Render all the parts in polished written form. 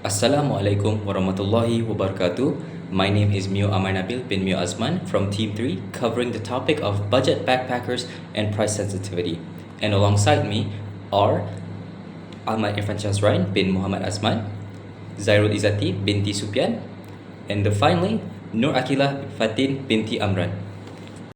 Assalamualaikum warahmatullahi wabarakatuh. My name is Mio Amar Nabil bin Mio Azman from Team 3, covering the topic of budget backpackers and price sensitivity. And alongside me are Ahmad Irfan Shazrain bin Muhammad Azman, Zairul Izati binti Sufyan, and finally Nur Akilah Fatin binti Amran.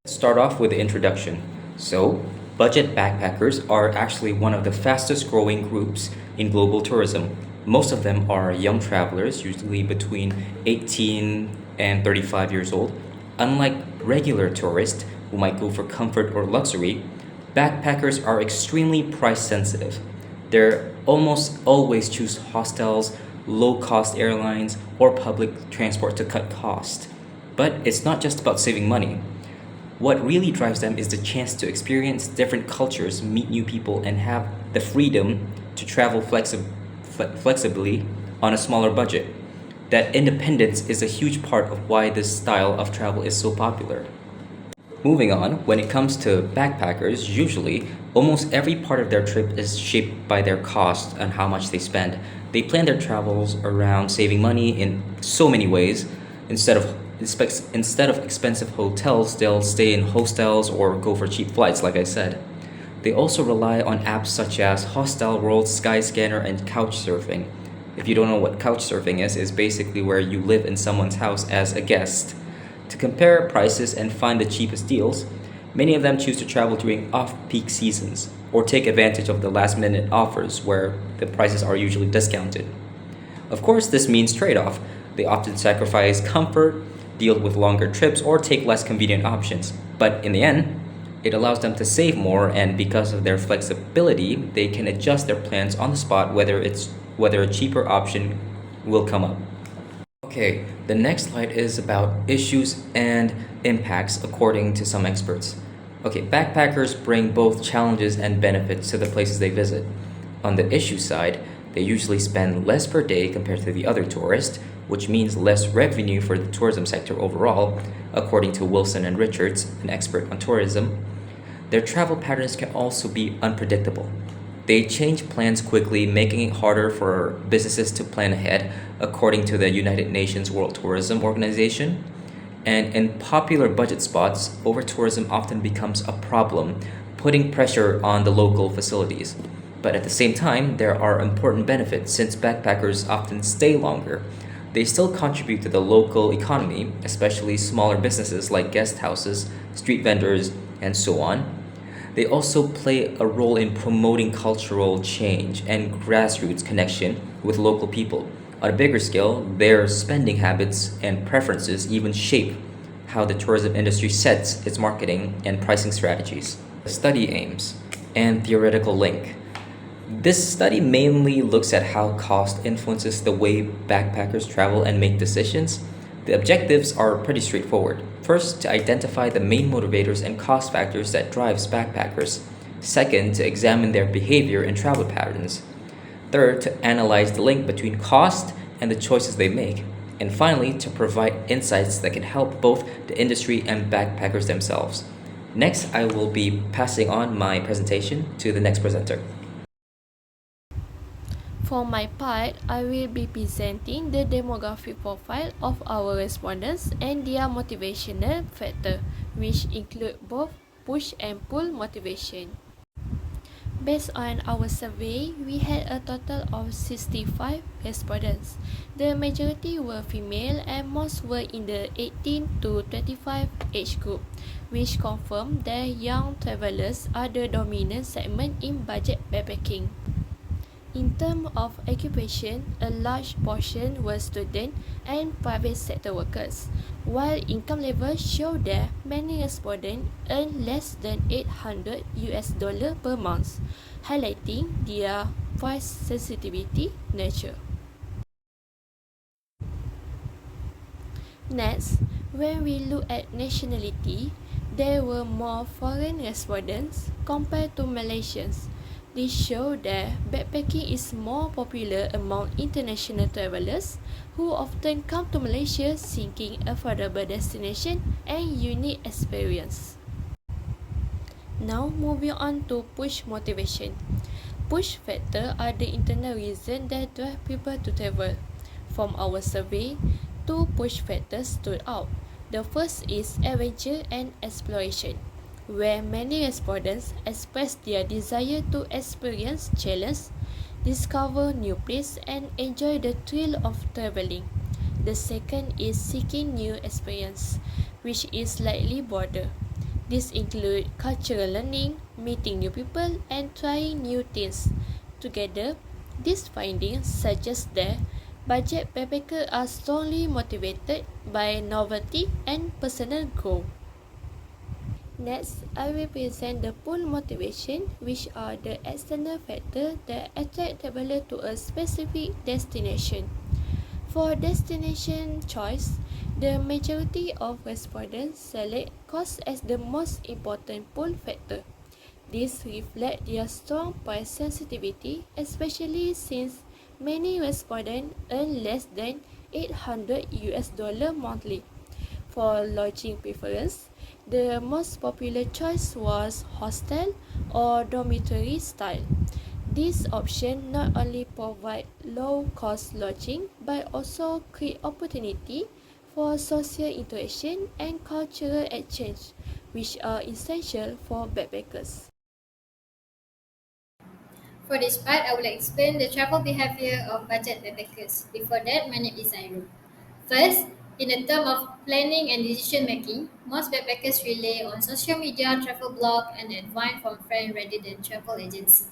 Let's start off with the introduction. So, budget backpackers are actually one of the fastest growing groups in global tourism. Most of them are young travelers, usually between 18 and 35 years old. Unlike regular tourists who might go for comfort or luxury, backpackers are extremely price sensitive. They almost always choose hostels, low cost airlines, or public transport to cut cost. But it's not just about saving money. What really drives them is the chance to experience different cultures, meet new people, and have the freedom to travel flexibly on a smaller budget. That independence is a huge part of why this style of travel is so popular. Moving on, when it comes to backpackers, usually almost every part of their trip is shaped by their cost and how much they spend. They plan their travels around saving money in so many ways. Instead of expensive hotels, they'll stay in hostels or go for cheap flights, like I said. They also rely on apps such as Hostel World, Skyscanner, and Couchsurfing. If you don't know what Couchsurfing is basically where you live in someone's house as a guest. To compare prices and find the cheapest deals, many of them choose to travel during off-peak seasons or take advantage of the last-minute offers where the prices are usually discounted. Of course, this means trade-off. They often sacrifice comfort, deal with longer trips, or take less convenient options. But in the end, it allows them to save more, and because of their flexibility, they can adjust their plans on the spot whether a cheaper option will come up. Okay, the next slide is about issues and impacts according to some experts. Okay, backpackers bring both challenges and benefits to the places they visit. On the issue side, they usually spend less per day compared to the other tourists, which means less revenue for the tourism sector overall, according to Wilson and Richards, an expert on tourism. Their travel patterns can also be unpredictable. They change plans quickly, making it harder for businesses to plan ahead, according to the United Nations World Tourism Organization. And in popular budget spots, over tourism often becomes a problem, putting pressure on the local facilities. But at the same time, there are important benefits since backpackers often stay longer. They still contribute to the local economy, especially smaller businesses like guest houses, street vendors, and so on. They also play a role in promoting cultural change and grassroots connection with local people. On a bigger scale, their spending habits and preferences even shape how the tourism industry sets its marketing and pricing strategies. Study aims and theoretical link. This study mainly looks at how cost influences the way backpackers travel and make decisions. The objectives are pretty straightforward. First, to identify the main motivators and cost factors that drives backpackers. Second, to examine their behavior and travel patterns. Third, to analyze the link between cost and the choices they make. And finally, to provide insights that can help both the industry and backpackers themselves. Next, I will be passing on my presentation to the next presenter. For my part, I will be presenting the demographic profile of our respondents and their motivational factor, which include both push and pull motivation. Based on our survey, we had a total of 65 respondents. The majority were female and most were in the 18 to 25 age group, which confirmed that young travelers are the dominant segment in budget backpacking. In terms of occupation, a large portion were student and private sector workers, while income levels show that many respondents earn less than $800 per month, highlighting their price sensitivity nature. Next, when we look at nationality, there were more foreign respondents compared to Malaysians. This shows that backpacking is more popular among international travelers who often come to Malaysia seeking affordable destination and unique experience. Now moving on to push motivation. Push factor are the internal reason that drive people to travel. From our survey, two push factors stood out. The first is adventure and exploration, where many respondents expressed their desire to experience challenge, discover new places, and enjoy the thrill of traveling. The second is seeking new experience, which is slightly broader. This includes cultural learning, meeting new people, and trying new things. Together, these findings suggest that budget backpackers are strongly motivated by novelty and personal growth. Next, I will present the pull motivation, which are the external factors that attract travelers to a specific destination. For destination choice, the majority of respondents select cost as the most important pull factor. This reflects their strong price sensitivity, especially since many respondents earn less than 800 US dollar monthly. For lodging preference, the most popular choice was hostel or dormitory style. This option not only provide low-cost lodging but also create opportunity for social interaction and cultural exchange, which are essential for backpackers. For this part, I will explain the travel behavior of budget backpackers. Before that, my name is Airul. First, in the term of planning and decision making, most backpackers rely on social media, travel blog, and advice from friends rather than travel agency.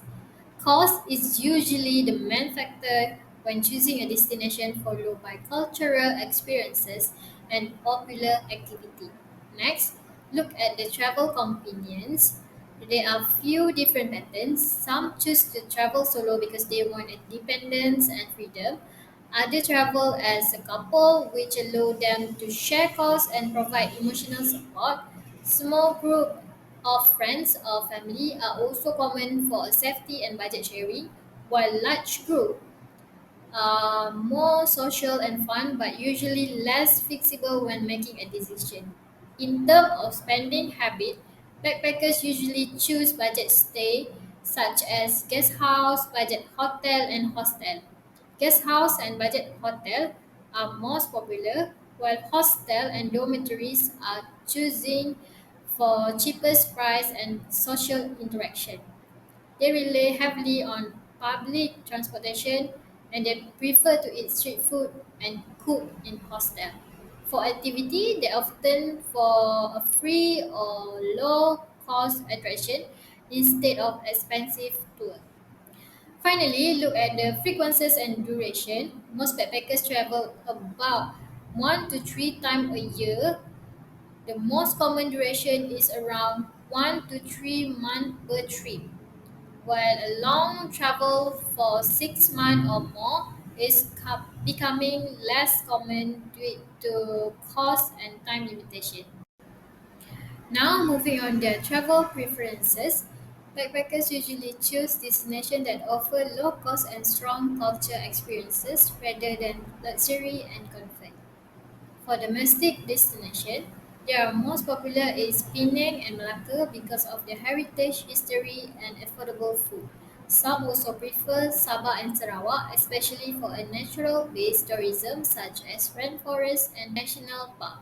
Cost is usually the main factor when choosing a destination, followed by cultural experiences and popular activity. Next, look at the travel convenience. There are few different patterns. Some choose to travel solo because they want independence and freedom. Others travel as a couple, which allow them to share costs and provide emotional support. Small group of friends or family are also common for safety and budget sharing, while large group are more social and fun but usually less flexible when making a decision. In terms of spending habit, backpackers usually choose budget stay such as guest house, budget hotel, and hostel. Guest house and budget hotel are most popular, while hostel and dormitories are choosing for cheapest price and social interaction. They rely heavily on public transportation and they prefer to eat street food and cook in hostel. For activity, they often for a free or low cost attraction instead of expensive tour. Finally, look at the frequencies and duration. Most backpackers travel about 1 to 3 times a year. The most common duration is around 1 to 3 months per trip, while a long travel for 6 months or more is becoming less common due to cost and time limitation. Now, moving on their travel preferences, backpackers usually choose destinations that offer low cost and strong culture experiences rather than luxury and comfort. For domestic destination, their most popular is Penang and Malacca because of their heritage, history, and affordable food. Some also prefer Sabah and Sarawak, especially for a natural-based tourism such as rainforest and national park.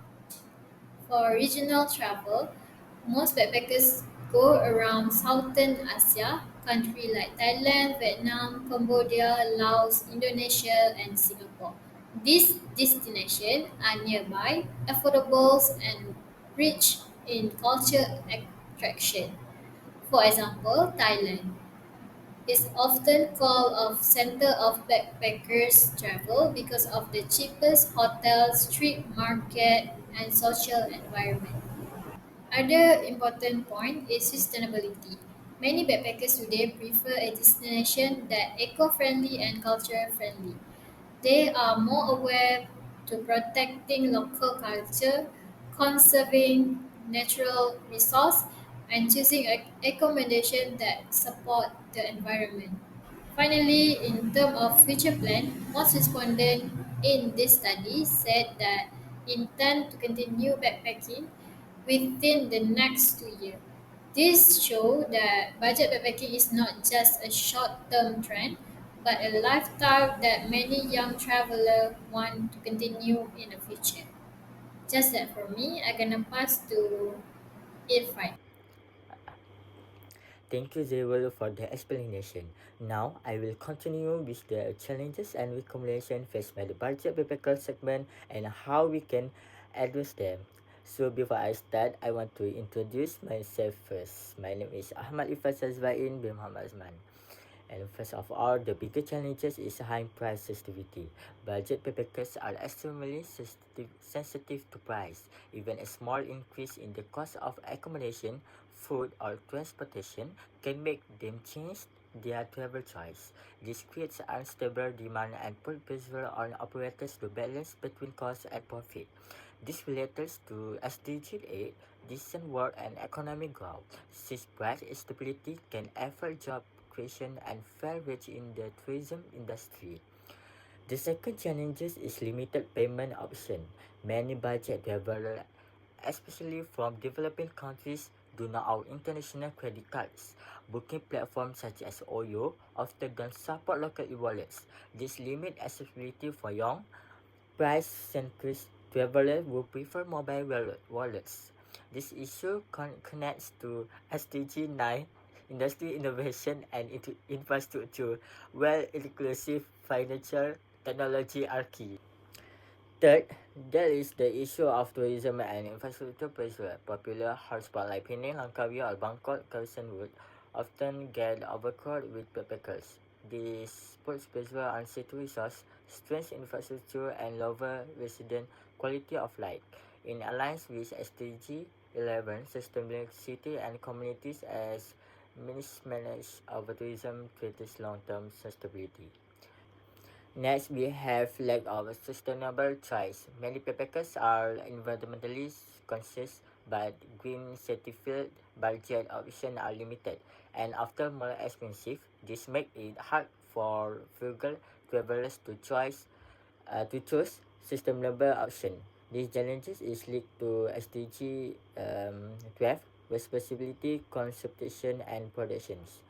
For regional travel, most backpackers go around Southern Asia, countries like Thailand, Vietnam, Cambodia, Laos, Indonesia, and Singapore. These destinations are nearby, affordable, and rich in culture attraction. For example, Thailand is often called a center of backpackers travel because of the cheapest hotels, street market, and social environment. Other important point is sustainability. Many backpackers today prefer a destination that eco-friendly and culture-friendly. They are more aware to protecting local culture, conserving natural resource, and choosing accommodation that support the environment. Finally, in terms of future plan, most respondents in this study said that intend to continue backpacking within the next 2 years. This shows that budget backpacking is not just a short-term trend, but a lifestyle that many young travelers want to continue in the future. Just that for me, I'm gonna pass to Irfan. Thank you, Zewel, for the explanation. Now, I will continue with the challenges and recommendations faced by the budget backpacker segment and how we can address them. So, before I start, I want to introduce myself first. My name is Ahmad Ifas Azwain bin Muhammad Azman. And first of all, the biggest challenges is high price sensitivity. Budget backpackers are extremely sensitive to price. Even a small increase in the cost of accommodation, food, or transportation can make them change their travel choice. This creates unstable demand and put pressure on operators to balance between cost and profit. This relates to SDG 8, decent work and economic growth. Since price stability can affect job creation and fair wage in the tourism industry. The second challenge is limited payment option. Many budget travelers, especially from developing countries, do not own international credit cards. Booking platforms such as Oyo often don't support local e-wallets. This limits accessibility for young, price-centric travelers who prefer mobile wallets. This issue connects to SDG 9, industry innovation and infrastructure, where inclusive financial technology are key. Third, there is the issue of tourism and infrastructure pressure. Popular hotspots like Penang, Langkawi, or Bangkok, Kawasan Road often get overcrowded with backpackers. This puts pressure on city resource, strains infrastructure, and lower resident quality of life. In alliance with SDG 11, sustainable city and communities as mismanaged over tourism threatens long-term sustainability. Next, we have lack of sustainable choice. Many backpackers are environmentally conscious, but green certified budget options are limited and often more expensive. This makes it hard for frugal travelers to choose sustainable option. These challenges is linked to SDG 12, responsibility, conservation, and productions.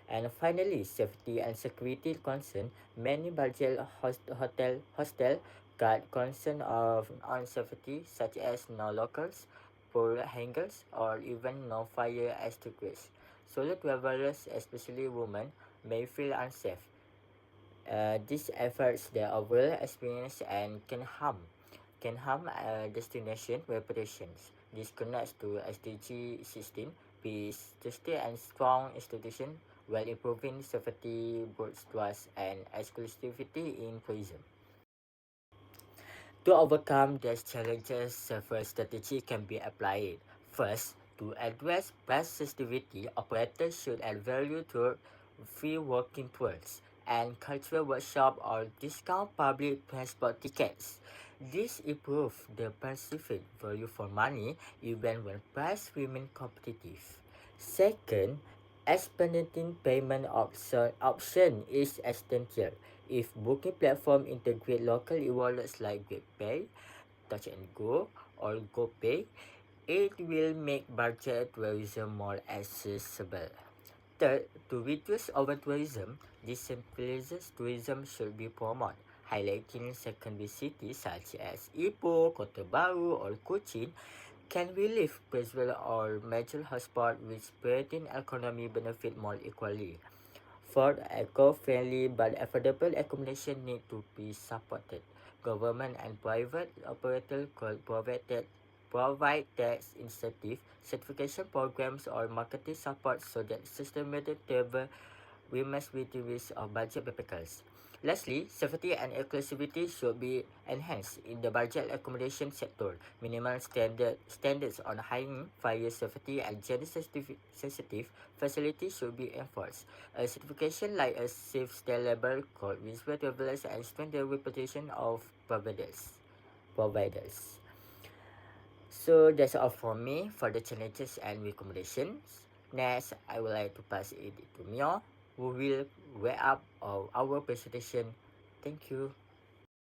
And finally, safety and security concern. Many budget hostel got concern of on safety, such as no locals, poor hangers, or even no fire extinguishers. Solo travelers, especially women, may feel unsafe. This affects their overall experience and can harm destination reputations. This connects to SDG 16, peace, justice, and strong institution while improving safety, boosts trust, and exclusivity in tourism. To overcome these challenges, several strategies can be applied. First, to address price sensitivity, operators should add value through free walking tours and cultural workshop or discount public transport tickets. This improves the perceived value for money even when price remain competitive. Second, expanding payment option is essential. If booking platform integrate local e-wallets like GrabPay, Touch and Go, or GoPay, it will make budget tourism more accessible. Third, to reduce over-tourism, decentralized tourism should be promoted, highlighting secondary cities such as Ipoh, Kota Baru, or Cochin can relieve pressure or major hotspot with spreading economy benefit more equally. Fourth, eco-friendly but affordable accommodation need to be supported. Government and private operators could provide tax incentive, certification programs, or marketing support so that sustainable travel remains within reach of budget backpackers. Lastly, safety and inclusivity should be enhanced in the budget accommodation sector. Minimum standards on hiring, fire safety, and gender-sensitive facilities should be enforced. A certification like a safe stay label could whisper travelers and strengthen the reputation of providers. So that's all for me for the challenges and recommendations. Next, I would like to pass it to Mio, who will wrap up our presentation. Thank you.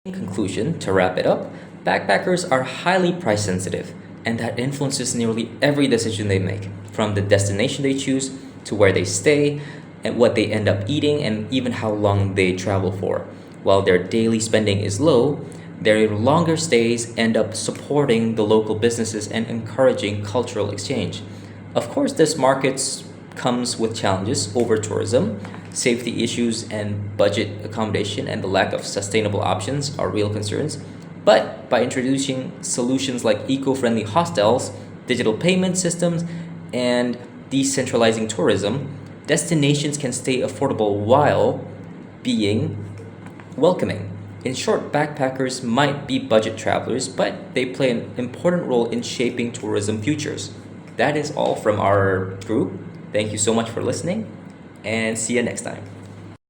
In conclusion, to wrap it up, backpackers are highly price sensitive, and that influences nearly every decision they make, from the destination they choose to where they stay and what they end up eating, and even how long they travel for. While their daily spending is low, their longer stays end up supporting the local businesses and encouraging cultural exchange. Of course, this market comes with challenges over tourism, safety issues, and budget accommodation, and the lack of sustainable options are real concerns. But by introducing solutions like eco friendly hostels, digital payment systems, and decentralizing tourism, destinations can stay affordable while being welcoming. In short, backpackers might be budget travelers, but they play an important role in shaping tourism futures. That is all from our group. Thank you so much for listening, and see you next time.